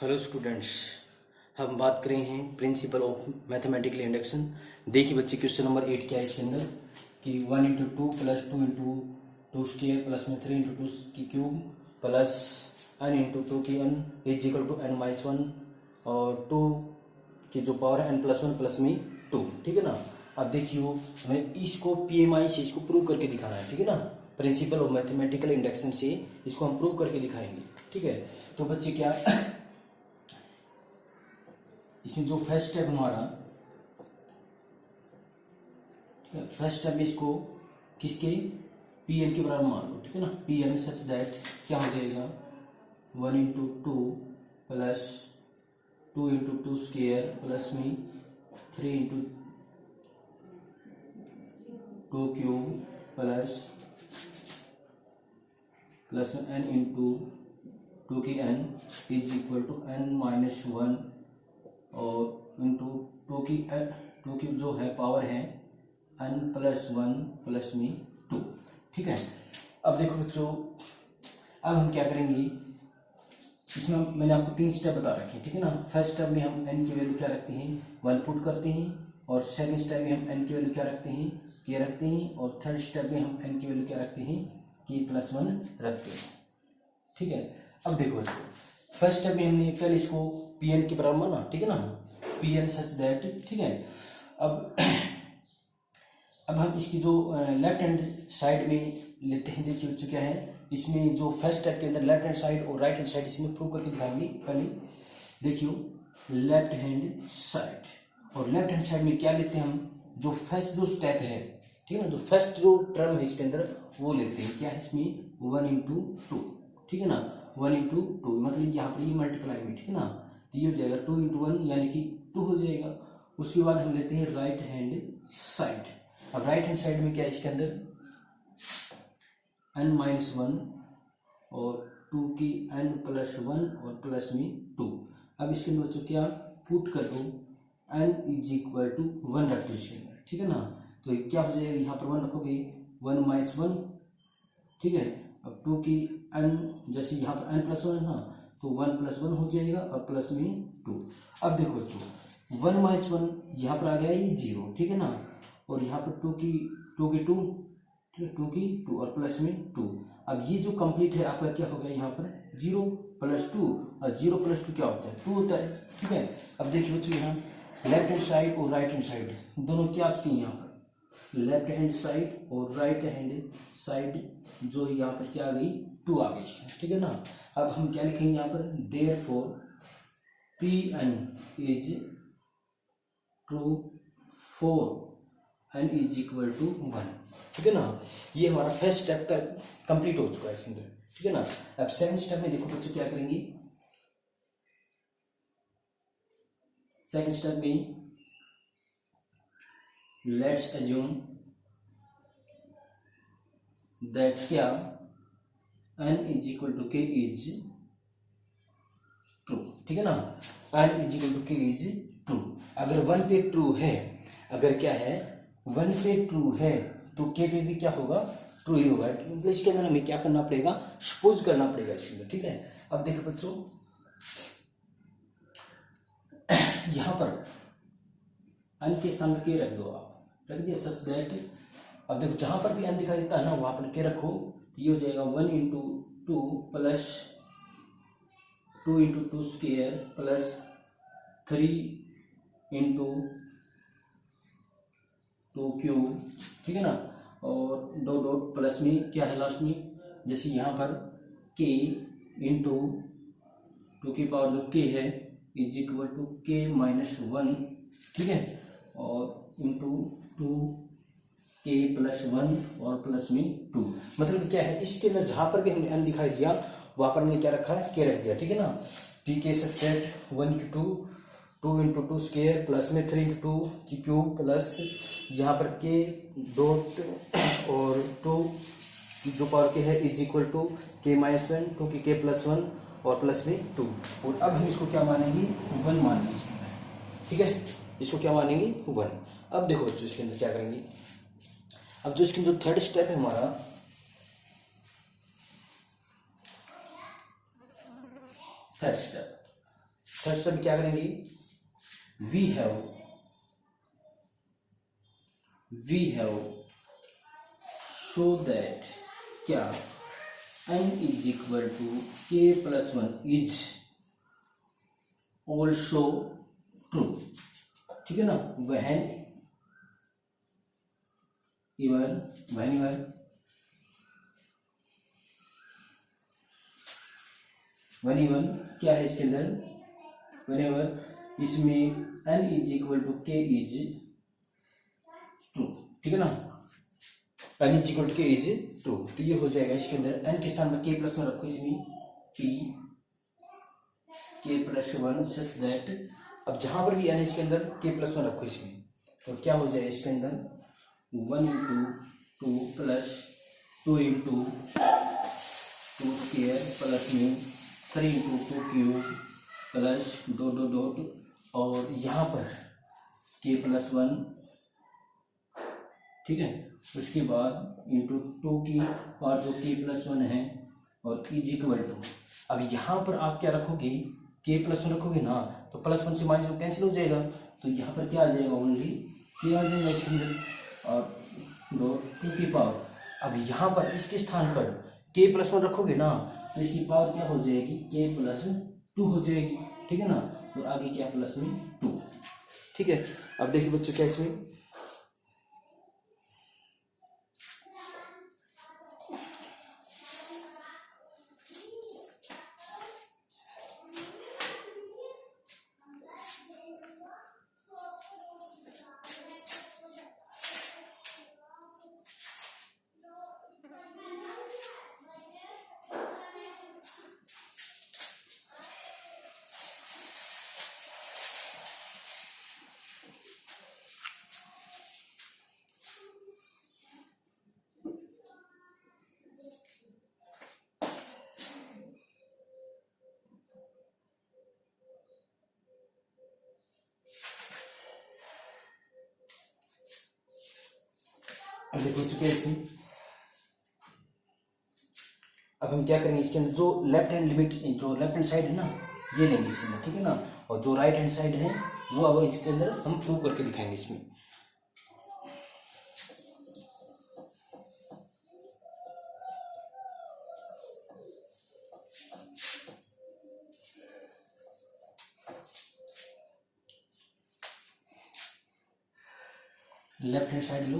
Hello students, हम बात कर रहे हैं प्रिंसिपल ऑफ मैथमेटिकल इंडक्शन। देखिए बच्चे, क्वेश्चन नंबर 8 क्या है इसके अंदर कि 1 into two plus 2 into two square plus में 3 इंटू टू की cube plus n into two की n is equal to n minus 1 और 2 की जो पावर है n प्लस 1 प्लस में 2। ठीक है ना। अब देखिए हमें इसको PMI से इसको प्रूव करके दिखाना है। ठीक है ना। प्रिंसिपल ऑफ मैथमेटिकल इंडक्शन से इसको हम प्रूव करके दिखाएंगे। ठीक है। तो बच्चे क्या इसमें जो फर्स्ट स्टेप हमारा, ठीक है, फर्स्ट स्टेप इसको किसके Pn के बराबर मान लो। ठीक है ना। Pn सच दैट क्या हो जाएगा 1 into two plus 2 into two square plus में 3 इंटू टू क्यूब प्लस में n इंटू टू की n is equal to n minus 1 और इंटू टू की जो है पावर है n प्लस 1 प्लस में 2। ठीक है। अब देखो बच्चों, अब हम क्या करेंगे, इसमें मैंने आपको 3 स्टेप बता रखे हैं। ठीक है ना। फर्स्ट स्टेप में हम n की वैल्यू क्या रखते हैं 1 पुट करते हैं, और सेकंड स्टेप में हम n की वैल्यू क्या रखते हैं k रखते हैं, और थर्ड स्टेप में हम n की वैल्यू क्या रखते हैं k प्लस 1 रखते हैं। ठीक है। अब देखो बच्चों, फर्स्ट स्टेप में हमने पहले इसको Pn के बराबर माना। ठीक है ना। Pn सच दैट, ठीक है। अब हम इसकी जो लेफ्ट हैंड साइड में लेते हैं। देखिए बच्चों क्या है, इसमें जो फर्स्ट स्टेप के अंदर लेफ्ट हैंड साइड और राइट हैंड साइड इसमें प्रूव करके दिखाएंगे। पहले देखियो लेफ्ट हैंड साइड, और लेफ्ट हैंड साइड में क्या लेते हैं हम, जो फर्स्ट जो स्टेप है, ठीक है ना, जो फर्स्ट जो टर्म है इसके अंदर वो लेते हैं। क्या है इसमें 1 इंटू टू। ठीक है ना। 1 इंटू टू मतलब यहाँ पर ये मल्टीप्लाई में। ठीक है ना। तो ये हो जाएगा 2 इंटू 1 यानी कि 2 हो जाएगा। उसके बाद हम लेते हैं राइट हैंड साइड। अब राइट हैंड साइड में क्या है इसके अंदर n माइनस 1 और 2 की n प्लस 1 और प्लस में 2। अब इसके अंदर बच्चों क्या पुट कर दो, n इज इक्वल टू 1 रख दो इसके अंदर। ठीक है ना। तो क्या हो जाएगा, यहाँ पर 1 रखोगे 1 माइनस 1। ठीक है। अब 2 की n, जैसे यहाँ पर n प्लस 1 है ना, तो 1 प्लस 1 हो जाएगा और प्लस में 2। अब देखो बच्चों 1 माइनस 1 यहाँ पर आ गया ये 0। ठीक है ना। और यहाँ पर 2 की 2, ठीक है, 2 की 2 और प्लस में 2। अब ये जो कंप्लीट है आपका क्या हो गया, यहाँ पर 0 प्लस 2 और 0 प्लस 2 क्या होता है 2 होता है। ठीक है। अब देखिए बच्चों यहाँ लेफ्ट हैंड साइड और राइट हैंड साइड दोनों क्या आ चुकी हैं, यहाँ पर लेफ्ट हैंड साइड और राइट हैंड साइड जो यहाँ पर क्या आ गई 2 आ गई। ठीक है ना। अब हम क्या लिखेंगे यहाँ पर, therefore Pn is true for n is equal to 1। ठीक है ना। ये हमारा फर्स्ट स्टेप का कंप्लीट हो चुका है इसके अंदर। ठीक है ना। अब सेकंड स्टेप में देखो बच्चों क्या करेंगे, सेकंड स्टेप में लेट्स अज्यूम दैट क्या n is equal to k is true. ठीक है ना। n is equal to k is true. अगर 1 पे ट्रू है, अगर क्या है 1 पे ट्रू है तो k पे भी क्या होगा ट्रू ही होगा। मतलब इसके अंदर हमें क्या करना पड़ेगा, सपोज करना पड़ेगा इसके अंदर। ठीक है। अब देखो बच्चों यहां पर n के स्थान पर k रख दो, आप रख दिया सच दैट। अब देखो जहां पर भी n दिखाई देता है ना वहां पर k रखो, तो ये हो जाएगा 1 into two plus 2 into two square plus 3 into 2 cube. ठीक है ना। और डॉट डॉट प्लस में क्या है लास्ट में, जैसे यहाँ पर k इंटू 2 की पावर जो k है is equal to k minus 1। ठीक है। और इंटू 2 k प्लस 1 और प्लस में 2। मतलब क्या है, इसके अंदर जहां पर भी हमने n दिखाई दिया वहां पर हमने क्या रखा है k रख दिया। ठीक है ना। p के set 1 into 2 into two square plus में 3 इंटू 2 की क्यूब प्लस यहाँ पर k डॉट और 2 जो पावर के है is equal to k minus 1 2 की k प्लस 1 और प्लस में 2। और अब हम इसको क्या मानेंगे 1 मानेंगे। ठीक है। इसको क्या मानेंगे 1। अब देखो बच्चों इसके अंदर क्या करेंगे, अब जो इसके जो थर्ड स्टेप है हमारा, थर्ड स्टेप थर्ड स्टेप क्या करेंगे, वी हैव शो दैट क्या n is equal to k plus 1 is also true, ठीक है ना। when even क्या है इसके अंदर, whenever इसमें n is equal to k is true, ठीक है ना, n is equal to k is true. तो ये हो जाएगा इसके अंदर n के स्थान में k प्लस 1 रखो, इसमें k प्लस 1 सच दैट, अब जहां पर भी n है इसके अंदर k प्लस 1 रखो इसमें, तो क्या हो जाएगा इसके अंदर 1 into 2 plus 2 into 2 square plus में 3 इंटू 2 क्यूब प्लस दो डॉट, और यहाँ पर k प्लस 1, ठीक है, उसके बाद इंटू 2 की पावर जो k प्लस 1 है और इज इक्वल टू, अब यहाँ पर आप क्या रखोगे, k प्लस 1 रखोगे ना, तो प्लस 1 से माइनस 1 कैंसिल हो जाएगा, तो यहाँ पर क्या आ जाएगा, ओनली k आ जाएगा इसके अंदर, और 2 की पावर, अब यहाँ पर इसके स्थान पर k प्लस 1 रखोगे ना, तो इसकी पावर क्या हो जाएगी, k प्लस 2 हो जाएगी, ठीक है ना, तो आगे क्या प्लस में 2, ठीक है। अब देखिए बच्चों क्या इसमें, अब देखो चुके हैं इसमें, अब हम क्या करेंगे, इसके अंदर जो लेफ्ट हैंड लिमिट, जो लेफ्ट हैंड साइड है ना, ये लेंगे इसके अंदर, ठीक है ना, और जो राइट हैंड साइड है वो अब इसके अंदर हम प्रूव करके दिखाएंगे इसमें। लेफ्ट हैंड साइड लो,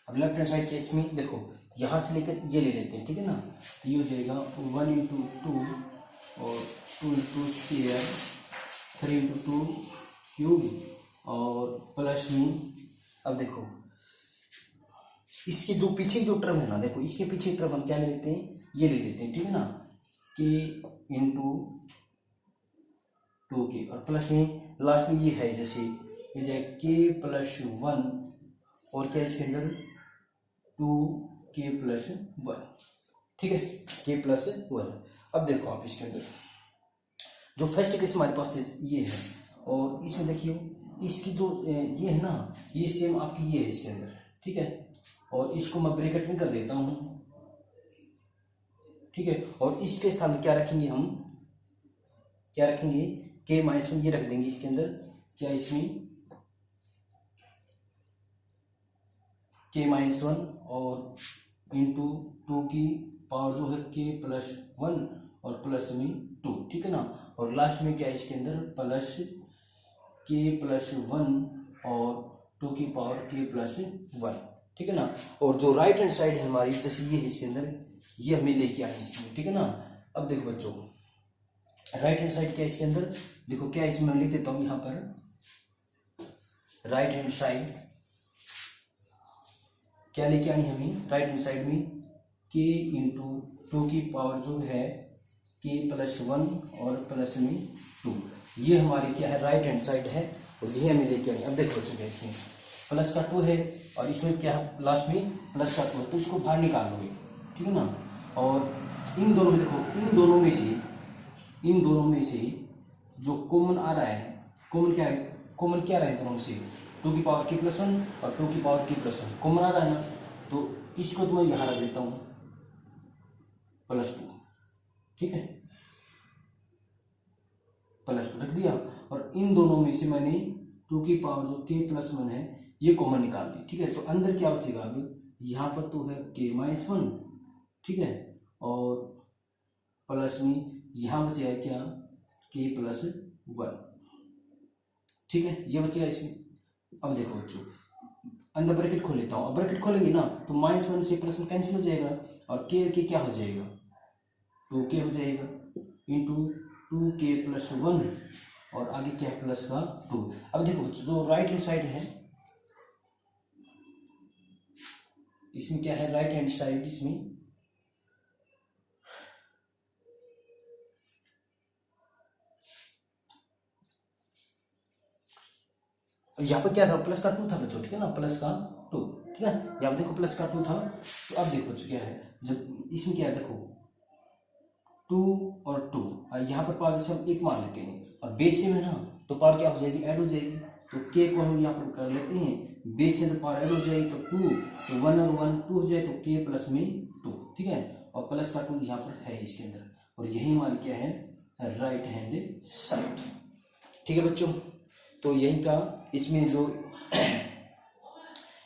अब लेफ्ट हैंड साइड के इसमें देखो, यहाँ से लेकर ये ले लेते हैं, ठीक है ना, तो ये हो जाएगा 1 इंटू 2 और 2 इंटू स्क्वायर 3 इंटू 2 क्यूब और प्लस में, अब देखो इसके जो पीछे जो टर्म है ना, देखो इसके पीछे टर्म हम क्या ले लेते हैं, ये ले लेते हैं, ठीक है ना, k इंटू 2k और प्लस में लास्ट में ये है, जैसे ये जाए k प्लस 1 और क्या इसके अंदर 2k प्लस 1, ठीक है, k प्लस 1। अब देखो आप इसके अंदर जो फर्स्ट केस हमारे पास ये है, और इसमें देखियो इसकी जो ये है ना, ये सेम आपकी ये है इसके अंदर, ठीक है, और इसको मैं ब्रैकेट में कर देता हूँ, ठीक है, और इसके स्थान में क्या रखेंगे हम, क्या रखेंगे, k माइनस 1 ये रख देंगे इसके अंदर, क्या इसमें k माइनस 1 और इंटू 2 की पावर जो है k प्लस 1 और प्लस में 2, ठीक है ना, और लास्ट में क्या है इसके अंदर प्लस k प्लस 1 और 2 की पावर k प्लस 1, ठीक है ना, और जो राइट हैंड साइड है हमारी, जैसे ये है इसके अंदर, ये हमें लेके आनी इसमें, ठीक है ना। अब देखो बच्चों राइट हैंड साइड क्या है इसके अंदर, देखो क्या इसमें मैं लिख देता हूँ, यहाँ पर राइट हैंड साइड क्या लेके आनी हमें, राइट हैंड साइड में k इंटू 2 की पावर जो है k प्लस 1 और प्लस में 2, ये हमारी क्या है, राइट हैंड साइड है, और ये हमें लेके आनी। अब देखो चुके इसमें प्लस का 2 है और इसमें क्या है, लास्ट में प्लस का 2 है, तो इसको बाहर निकाल लोगे, ठीक है ना, और इन दोनों में देखो, इन दोनों में से जो कॉमन आ रहा है, कॉमन क्या रहा है दोनों में से, 2 की पावर k प्लस 1 और 2 की पावर k प्लस 1 कॉमन आ रहा है ना, तो इसको तो मैं यहाँ रख देता हूँ प्लस 2, ठीक है, प्लस 2 रख दिया, और इन दोनों में से मैंने 2 की पावर जो k प्लस 1 है ये कॉमन निकाल ली। ठीक है, तो अंदर क्या बचेगा, अब यहाँ पर तो है k माइनस 1, ठीक है, और प्लस में यहाँ बचेगा क्या, k प्लस 1, ठीक है, ये बचेगा इसमें। अब देखो बच्चों, अंदर ब्रैकेट खोल लेता हूँ। अब ब्रैकेट खोलेंगे ना तो -1 से +1 कैंसिल हो जाएगा, और के क्या हो जाएगा, 2k हो जाएगा, इंटू 2k प्लस 1, और आगे क्या है प्लस का 2। अब देखो बच्चों, जो राइट हैंड साइड है इसमें क्या है, राइट हैंड साइड इसमें यहाँ पर क्या था, प्लस का 2 था बच्चों, ठीक है ना, प्लस का 2, ठीक है, यहाँ देखो प्लस का 2 था। तो अब देखो बच्चों क्या है, जब इसमें क्या है देखो 2 और 2, और यहाँ पर पावर से हम 1 मान लेते हैं, और बेस में है ना तो पावर क्या हो जाएगी, ऐड हो जाएगी। तो k को हम यहाँ पर कर लेते हैं, बेस में तो पावर ऐड हो जाएगी, तो 2, तो 1 और 1 2 हो जाए, तो k प्लस में 2, ठीक है, और प्लस का 2 यहाँ पर है इसके अंदर, और यही हमारी क्या है, राइट हैंड साइड। ठीक है बच्चों, तो यही का इसमें जो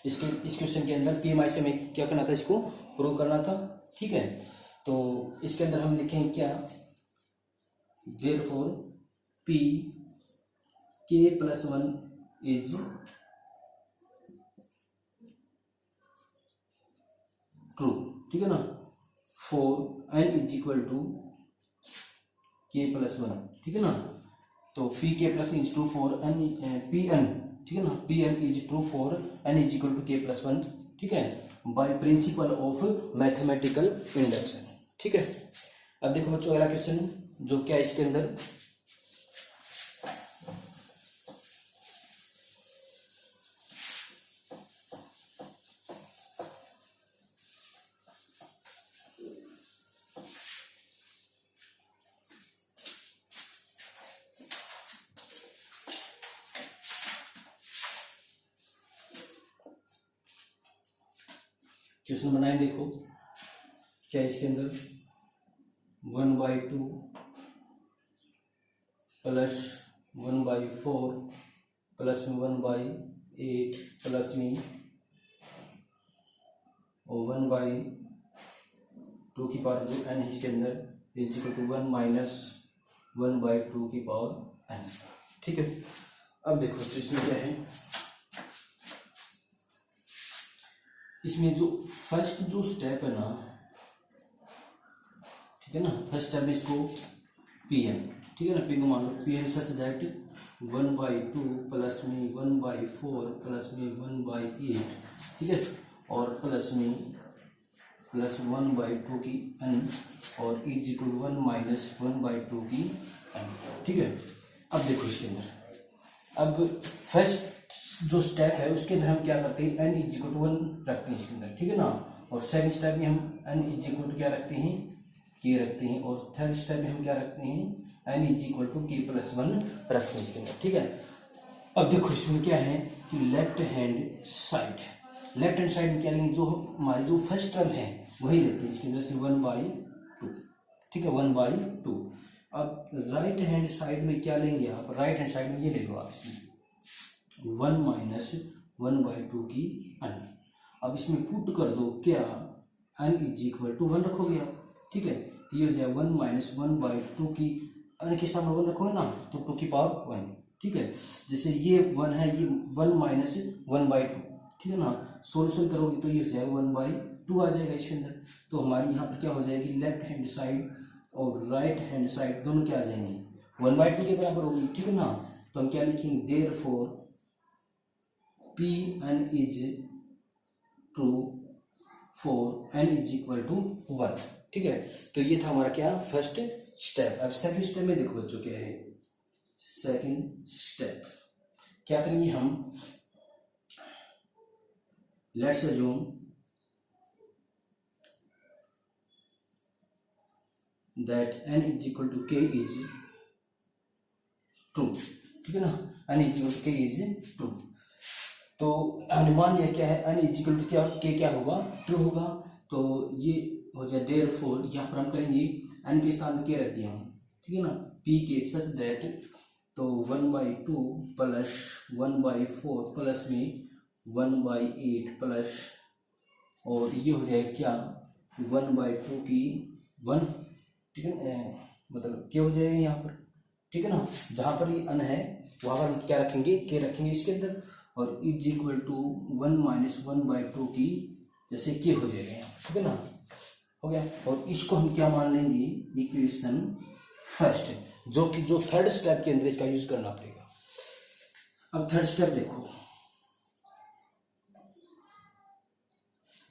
इस क्वेश्चन के अंदर PMI से हमें क्या करना था, इसको प्रूव करना था। ठीक है, तो इसके अंदर हम लिखेंगे क्या, therefore P k plus 1 is true, ठीक है ना, for n is equal to k plus 1, ठीक है ना, तो P k plus is true for n, P n, ठीक है ना, P n is true for n is equal to k plus 1, ठीक है, by principle of mathematical induction. ठीक है, अब देखो बच्चों अगला क्वेश्चन जो क्या है इसके अंदर, क्वेश्चन बनाए, देखो क्या है इसके अंदर, 1/2 प्लस 1/4 प्लस 1/8 प्लस में और 1/2 की पावर जो n इसके अंदर इज इक्वल टू 1 माइनस 1/2 की पावर n। ठीक है, अब देखो तो इसमें क्या है, इसमें जो फर्स्ट जो स्टेप है ना, ठीक है ना, फर्स्ट स्टेप इसको Pn, ठीक है ना, P को मान लो Pn सच दैट 1/2 प्लस में 1/4 प्लस में 1/8, ठीक है, और प्लस में प्लस 1/2 की n, और इज इक्वल 1 माइनस 1/2 की n। ठीक है, अब देखो इसके अंदर, अब फर्स्ट जो स्टेप है उसके अंदर हम क्या करते हैं, n इज इक्वल टू 1 रखते हैं इसके अंदर, ठीक है ना, और सेकंड स्टेप में हम n इज इक्वल टू क्या रखते हैं, k रखते हैं, और थर्ड स्टेप में हम क्या रखते हैं, n is equal to k plus 1 रखते हैं इसके अंदर। ठीक है, अब देखो इसमें क्या है कि लेफ्ट हैंड साइड में क्या लेंगे, जो हमारी जो फर्स्ट टर्म है वही लेते हैं इसके अंदर से 1/2, ठीक है, 1/2। अब राइट हैंड साइड में क्या लेंगे आप, राइट हैंड साइड में ये ले लो आप, इसमें 1 माइनस 1/2 की n। अब इसमें पुट कर दो क्या, n इज इक्वल टू 1 रखोगे आप, ठीक है, तो ये हो जाए 1 माइनस 1/2 की n के सामने 1 रखोगे ना तो 2 की पावर 1, ठीक है, जैसे ये 1 है, ये 1 माइनस 1/2, ठीक है ना, सोल्यूशन करोगे तो ये हो जाएगा 1/2 आ जाएगा इसके अंदर। तो हमारी यहाँ पर क्या हो जाएगी, लेफ्ट हैंड साइड और राइट हैंड साइड दोनों क्या आ जाएंगी, 1/2 के बराबर होगी, ठीक है ना। तो हम क्या लिखेंगे, therefore Pn is true for n is equal to 1, ठीक है। तो ये था हमारा क्या, फर्स्ट स्टेप। अब सेकंड स्टेप में देखो बच्चों क्या है, सेकंड स्टेप क्या करेंगे हम, let's assume that n is equal to k is true, ठीक है ना, n is equal to k is true। तो अनुमान यह क्या है, n इज इक्वल टू क्या, k क्या होगा, ट्रू होगा। तो ये हो जाए देयरफॉर, यहाँ पर हम करेंगे n के स्थान पे k रख दिया हम, ठीक ठीक है ना, पी के सच दैट, तो 1/2 प्लस 1/4 प्लस में 1/8 प्लस, और ये हो जाएगा क्या 1/2 की 1, ठीक है, मतलब क्या हो जाएगा यहाँ पर, ठीक है ना, जहाँ पर ये अन है वहाँ पर हम क्या रखेंगे, के रखेंगे इसके अंदर, और इज इक्वल टू 1 माइनस 1/2 की जैसे के हो जाएगा यहाँ, ठीक है ना, हो गया। और इसको हम क्या मान लेंगे, इक्वेशन फर्स्ट, जो कि जो थर्ड स्टेप के अंदर इसका यूज करना पड़ेगा। अब थर्ड स्टेप देखो,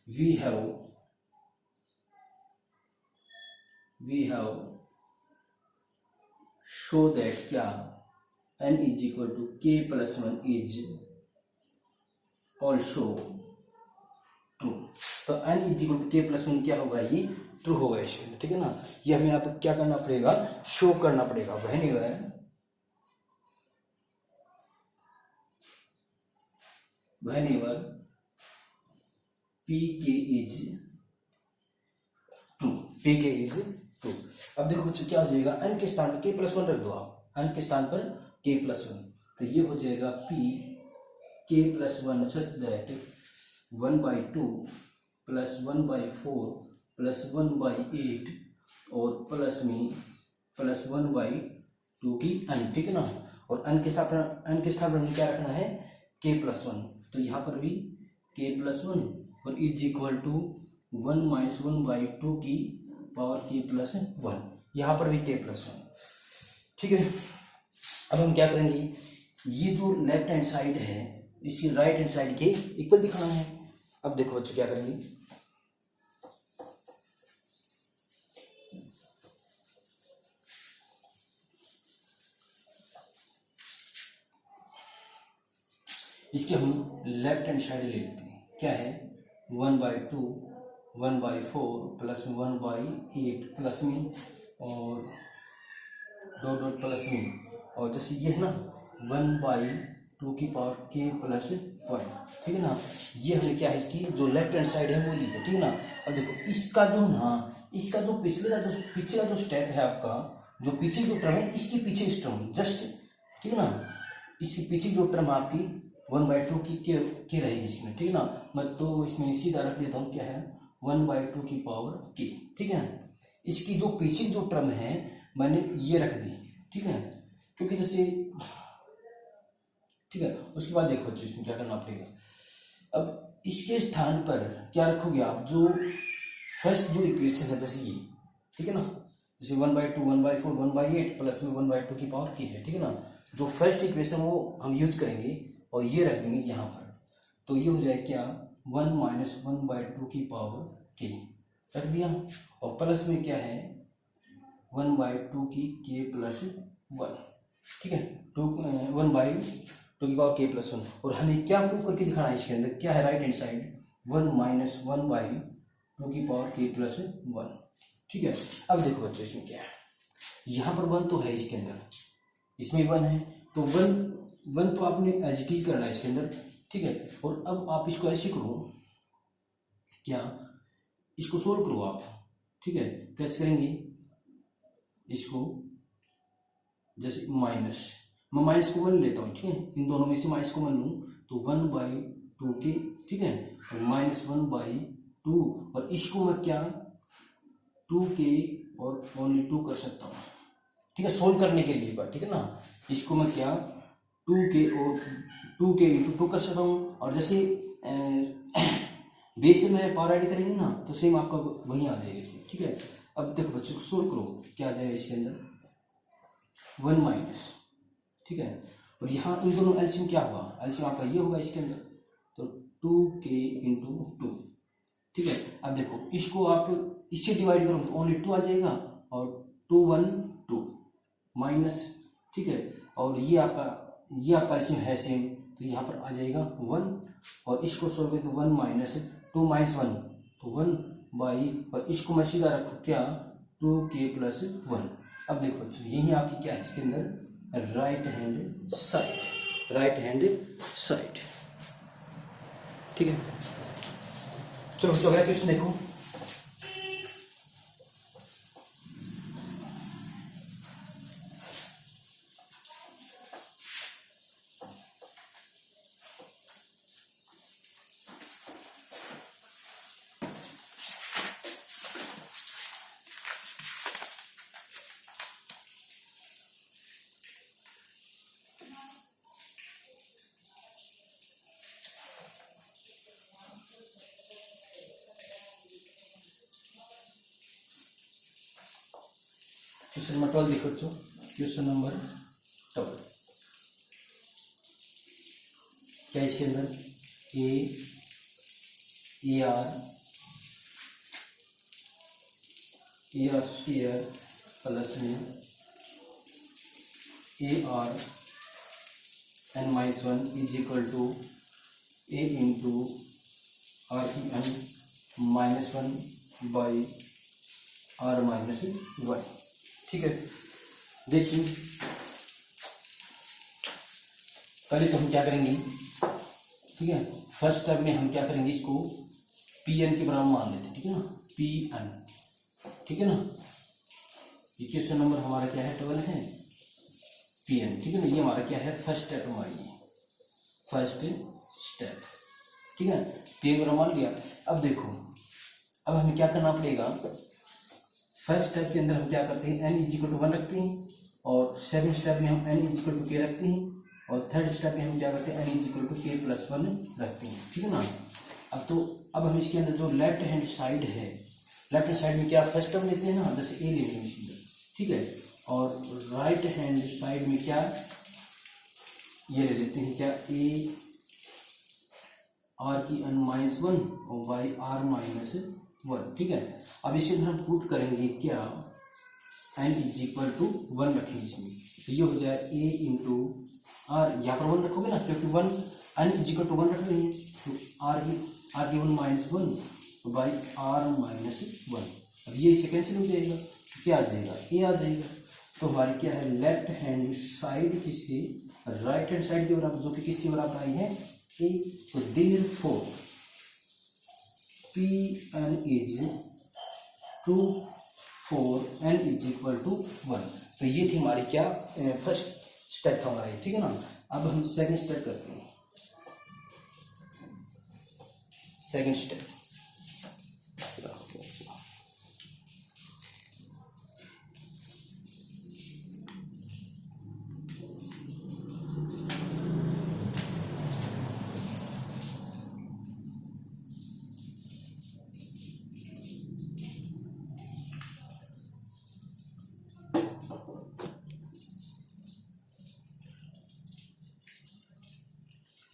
वी हैव शो दैट क्या n is equal to k plus 1 is also true. तो n is equal to k plus 1 क्या होगा, ये ट्रू होगा इसके अंदर, ठीक है ना। ये हमें यहाँ पे क्या करना पड़ेगा, शो करना पड़ेगा, whenever pk is true। अब देखो बच्चों क्या हो जाएगा, n के स्थान पर k प्लस 1 रख दो आप, n के स्थान पर k प्लस 1, तो ये हो जाएगा p k plus 1 such that 1/2 plus 1/4 plus 1/8 और प्लस में प्लस 1/2 की n, ठीक है ना। और n के स्थान पर हमें क्या रखना है, k प्लस 1, तो यहाँ पर भी k प्लस 1 और इज इक्वल टू 1 माइनस 1/2 की पावर k प्लस 1, यहाँ पर भी k प्लस 1, ठीक है। अब हम क्या करेंगे, ये जो लेफ्ट हैंड साइड है इसकी राइट हैंड साइड के इक्वल दिखाना है। अब देखो बच्चों क्या करेंगे, इसके हम लेफ्ट हैंड साइड ले लेते हैं, क्या है 1/2 1/4 प्लस 1/8 प्लस में और डॉट डॉट प्लस में, और जैसे ये है ना 1/2 की पावर k प्लस 1, ठीक है ना। ये हमें क्या है, इसकी जो लेफ्ट हैंड साइड है वो ली है, ठीक है ना। अब देखो इसका जो पीछे का जो स्टेप है आपका, जो पीछे जो टर्म है इसके पीछे इस टर्म जस्ट, ठीक है ना, इसके पीछे जो टर्म आपकी 1/2 की के रहेगी इसमें, ठीक है ना। मैं तो इसमें सीधा रख देता हूँ, क्या है 1/2 की पावर k, ठीक है। इसकी जो पीछे जो टर्म है मैंने ये रख दी, ठीक है, क्योंकि जैसे, ठीक है। उसके बाद देखो बच्चों इसमें क्या करना पड़ेगा, अब इसके स्थान पर क्या रखोगे आप, जो फर्स्ट जो इक्वेशन है जैसे ये, ठीक है ना, जैसे 1/2 1/4 1/8 प्लस में 1/2 की पावर k है, ठीक है ना। जो फर्स्ट इक्वेशन वो हम यूज करेंगे और ये रख देंगे यहाँ पर, तो ये हो जाए क्या 1 माइनस 1/2 की पावर k रख दिया, और प्लस में क्या है 1/2 की k प्लस 1, ठीक है, 1/2 की पावर k प्लस 1। और हमें क्या प्रूव करके दिखाना है, इसके अंदर क्या है राइट हैंड साइड 1 माइनस 1/2 की पावर k प्लस 1, ठीक है। अब देखो बच्चों इसमें क्या है, यहाँ पर 1 तो है इसके अंदर, इसमें 1 है, तो 1 तो आपने एज इट इज करना है इसके अंदर, ठीक है। और अब आप इसको ऐसे करो, क्या इसको सोल्व करो आप, ठीक है। कैसे करेंगे इसको, जैसे मैं माइनस को 1 लेता हूँ, ठीक है, इन दोनों में से माइनस को 1 लूँ तो 1/2 के, ठीक है, माइनस 1/2, और इसको मैं क्या 2k और ओनली 2 कर सकता हूँ, ठीक है, सोल्व करने के लिए, ठीक है ना। इसको मैं क्या 2k और 2k इंटू 2 कर सकता हूँ, और जैसे बेस में पावर ऐड करेंगे ना तो सेम आपका वही आ जाएगा इसमें, ठीक है। अब देखो बच्चों को सोल्व करो, क्या आ जाएगा इसके अंदर 1 माइनस, ठीक है, और यहाँ इन दोनों एलसीएम क्या हुआ, एलसीएम आपका ये होगा इसके अंदर, तो 2k इंटू 2, ठीक है। अब देखो इसको आप इससे डिवाइड करो तो ओनली 2 आ जाएगा, और 2 1 2 माइनस, ठीक है, और ये आपका एलसीएम है सेम, तो यहाँ पर आ जाएगा 1, और इसको सोल्व करें तो 1 माइनस 2 माइनस 1 तो 1 बाई, और इसको मैं सीधा रखूँ क्या 2k प्लस 1। अब देखो यही आपकी क्या है इसके अंदर राइट हैंड साइड, ठीक है। चलो अगला क्वेश्चन देखो, क्वेश्चन नंबर 12 देखो बच्चों, क्वेश्चन नंबर 12 क्या है इसके अंदर, ए आर स्क्वायर प्लस में ए R N minus one is equal to A into R की N minus one by are minus one. ठीक है, देखिए पहले तो हम क्या करेंगे, ठीक है, फर्स्ट स्टेप में हम क्या करेंगे, इसको पी एन के बराबर मान लेते हैं, ठीक है ना, पी एन, ठीक है ना। ये क्वेश्चन नंबर हमारा क्या है, 12 है, पी एन, ठीक है ना। ये हमारा क्या है, फर्स्ट स्टेप हमारी, फर्स्ट स्टेप, ठीक है, पी एन मान लिया। अब देखो, अब हमें क्या करना पड़ेगा, फर्स्ट स्टेप के अंदर हम क्या करते हैं, एन इज इक्वल टू 1 रखते हैं, और सेकंड स्टेप में हम एन इज इक्वल टू के रखते हैं, और थर्ड स्टेप में हम क्या करते हैं, N is equal to k plus 1 रखते हैं, ठीक है ना। अब हम इसके अंदर जो लेफ्ट हैंड साइड है, लेफ्ट हैंड साइड में क्या फर्स्ट टर्म लेते हैं ना, जैसे ए ले लेंगे इसके अंदर, ठीक है, और राइट हैंड साइड में क्या ये ले लेते हैं, क्या ए आर की एन माइनस 1 और बाई आर माइनस 1, ठीक है। अब इसके अंदर हम पुट करेंगे क्या, एन इज इक्वल टू 1 रखेंगे इसमें, तो ये हो जाए ए इंटू आर, यहाँ पर 1 रखोगे ना, क्योंकि 1 एन इज इक्वल टू 1 रख रही है, तो आर की 1 माइनस 1 बाई आर माइनस 1। अब ये इससे कैंसिल हो जाएगा, तो क्या आ जाएगा, ए आ जाएगा। तो हमारी क्या है, लेफ्ट हैंड साइड किसके, राइट हैंड साइड के बराबर, जो कि किसके बराबर आई है, ए। तो therefore P n is true for n is equal to 1। तो ये थी हमारी क्या, फर्स्ट स्टेप था हमारा, ठीक है ना। अब हम सेकंड स्टेप करते हैं, सेकंड स्टेप,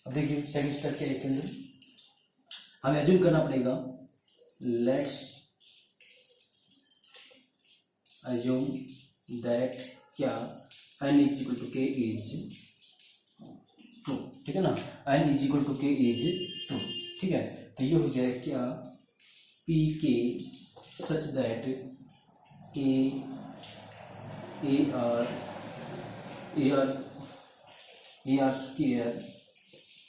अब देखिए सेकंड स्टेप क्या है, इसके अंदर हमें एज्यूम करना पड़ेगा, लेट्स एज्यूम दैट क्या n is equal to k is true, ठीक है ना, n is equal to k is true, ठीक है। तो ये हो जाए क्या, P k such that a r square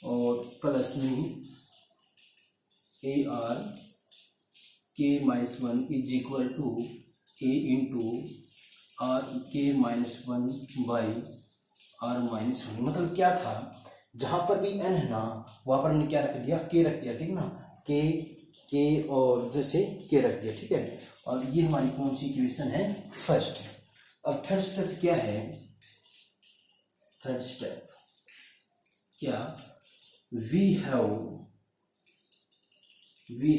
और प्लस में ए r k minus 1 is equal to A into r k minus 1 by are minus 1। मतलब क्या था, जहाँ पर भी एन है ना, वहाँ पर हमने क्या रख दिया, के रख दिया, ठीक ना, के और जैसे के रख दिया, ठीक है। और ये हमारी कौन सी इक्वेशन है, फर्स्ट। अब थर्ड स्टेप क्या है, थर्ड स्टेप क्या, we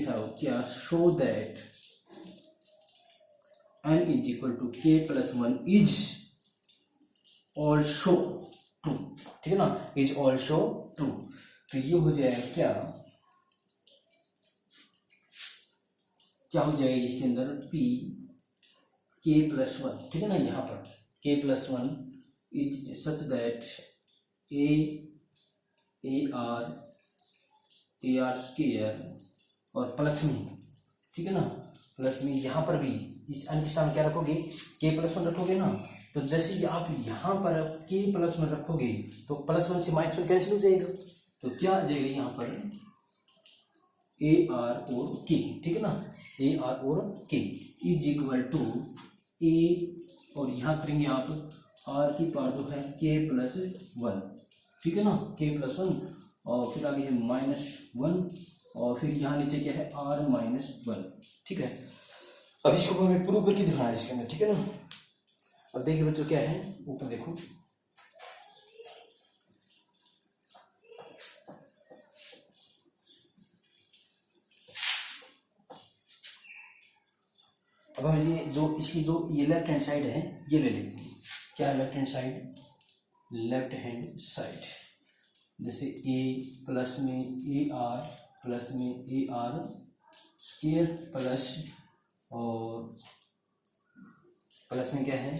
have क्या, show that n is equal to k plus 1 is also true, ठीक है ना, is also true। तो ये हो जाएगा क्या, क्या हो जाएगा इसके अंदर, p k plus 1, ठीक है ना, यहाँ पर k plus 1 is such that A r square और प्लस में, ठीक है ना, प्लस में यहाँ पर भी इस एन के सामने क्या रखोगे, के प्लस 1 रखोगे ना। तो जैसे ही आप यहाँ पर के प्लस 1 रखोगे, तो प्लस 1 से माइनस 1 कैंसिल हो जाएगा, तो क्या आ जाएगा यहाँ पर, ए आर और के, ठीक है ना, ए आर और के इज इक्वल टू ए, और यहाँ करेंगे आप आर की पावर जो है के प्लस 1, ठीक है ना, के प्लस 1, और फिर आगे है -1, और फिर यहाँ नीचे क्या है, आर माइनस 1, ठीक है। अब इसको हमें प्रूव करके दिखाना है इसके अंदर, ठीक है ना। अब देखिए बच्चों क्या है, ऊपर देखो, अब हम ये जो इसकी जो ये लेफ्ट हैंड साइड है ये ले लेते हैं। क्या left hand side? Left hand side जैसे ए प्लस में ए आर प्लस में ए आर स्क्वायर प्लस और प्लस में क्या है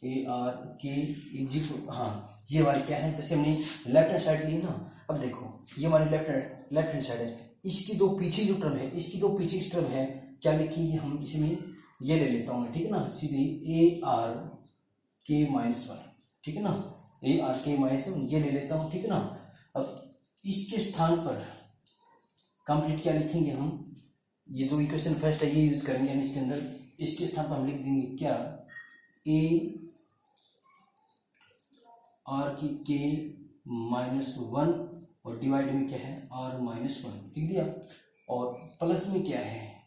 ए आर के इजी। हाँ ये वाली क्या है, जैसे हमने लेफ्ट हैंड साइड ली ना। अब देखो ये हमारी लेफ्ट हैंड साइड है, इसकी जो पीछे जो टर्म है, इसकी जो पीछे की टर्म है क्या लिखेंगे हम इसमें, ये ले लेता हूँ मैं, ठीक है ना, सीधे ए आर के माइनस वन, ठीक है ना, ए आर के माइनस वन ये ले लेता हूँ, ठीक है ना। अब इसके स्थान पर कंप्लीट क्या लिखेंगे हम, ये जो इक्वेशन फर्स्ट है ये यूज करेंगे हम इसके अंदर। इसके स्थान पर हम लिख देंगे क्या, ए आर की के माइनस वन और डिवाइड में क्या है आर माइनस वन, लिख दिया। और प्लस में क्या है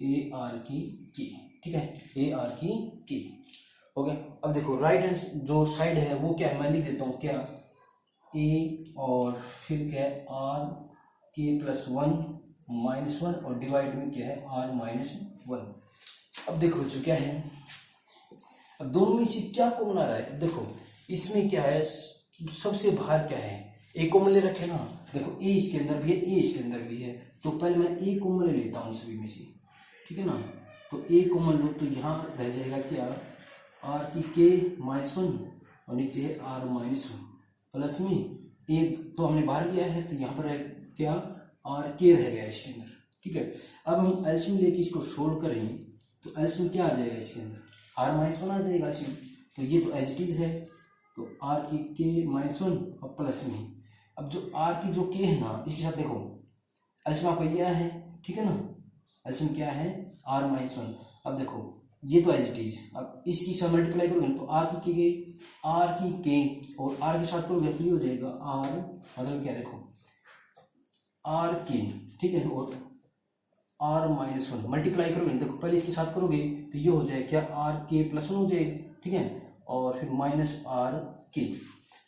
ए आर की के, ठीक है, ए आर की के हो गया। अब देखो राइट हैंड जो साइड है वो क्या है, मैं लिख देता हूँ क्या, ए और फिर क्या है आर के प्लस वन माइनस वन और डिवाइड में क्या है आर माइनस वन। अब देखो जो क्या है, अब दोनों में से क्या कॉमन आ रहा है, देखो इसमें क्या है सबसे बाहर क्या है ए कॉमन ले रखे ना। देखो ए इसके अंदर भी है ए इसके अंदर भी है, तो पहले मैं ए कॉमन ले लेता हूँ सभी में से, ठीक है ना। तो ए कॉमन लो तो यहाँ रह जाएगा क्या आर की के माइनस वन और नीचे है आर माइनस वन प्लस में ए तो हमने बाहर लिया है तो यहाँ पर है क्या आर के रह गया इसके अंदर, ठीक है। अब हम एलसीएम लेके इसको सोल्व करेंगे तो एलसीएम क्या आ जाएगा इसके अंदर आर माइनस वन आ जाएगा एलसीएम, तो ये तो एज इट इज है, तो आर की के माइनस वन और प्लस में अब जो आर की जो के है ना इसके साथ देखो एलसीएम आपका ये है, ठीक है ना, एलसीएम क्या है आर माइनस वन। अब देखो ये तो एज इट इज, अब इसकी साथ मल्टीप्लाई करोगे तो आर की के और आर के साथ करोगे तो ये हो जाएगा आर, मतलब क्या देखो आर के, ठीक है, और आर माइनस वन मल्टीप्लाई करोगे देखो पहले इसके साथ करोगे तो ये हो जाएगा क्या आर के प्लस वन हो जाएगा, ठीक है, और फिर माइनस आर के,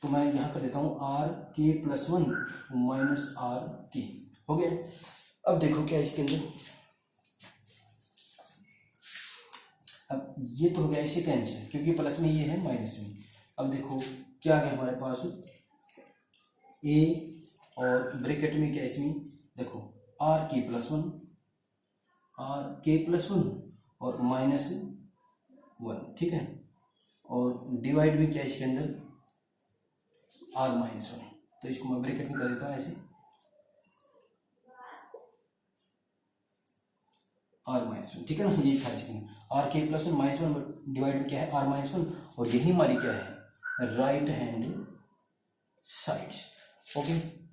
तो मैं यहाँ कर देता हूँ आर के प्लस वन माइनस आर के हो गया। अब देखो क्या इसके अंदर, अब ये तो हो गया इसे कैंसिल क्योंकि प्लस में ये है माइनस में। अब देखो क्या आ गया हमारे पास ए और ब्रैकेट में क्या इसमें देखो आर के प्लस वन और माइनस वन, ठीक है, और डिवाइड में क्या इसके अंदर आर माइनस वन, तो इसको मैं ब्रैकेट में कर देता हूँ ऐसे आर माइनस वन, ठीक है ना, ये था इसके अंदर आर के plus one minus one divide में क्या है आर माइनस वन और यही हमारी क्या है राइट हैंड साइड, ओके।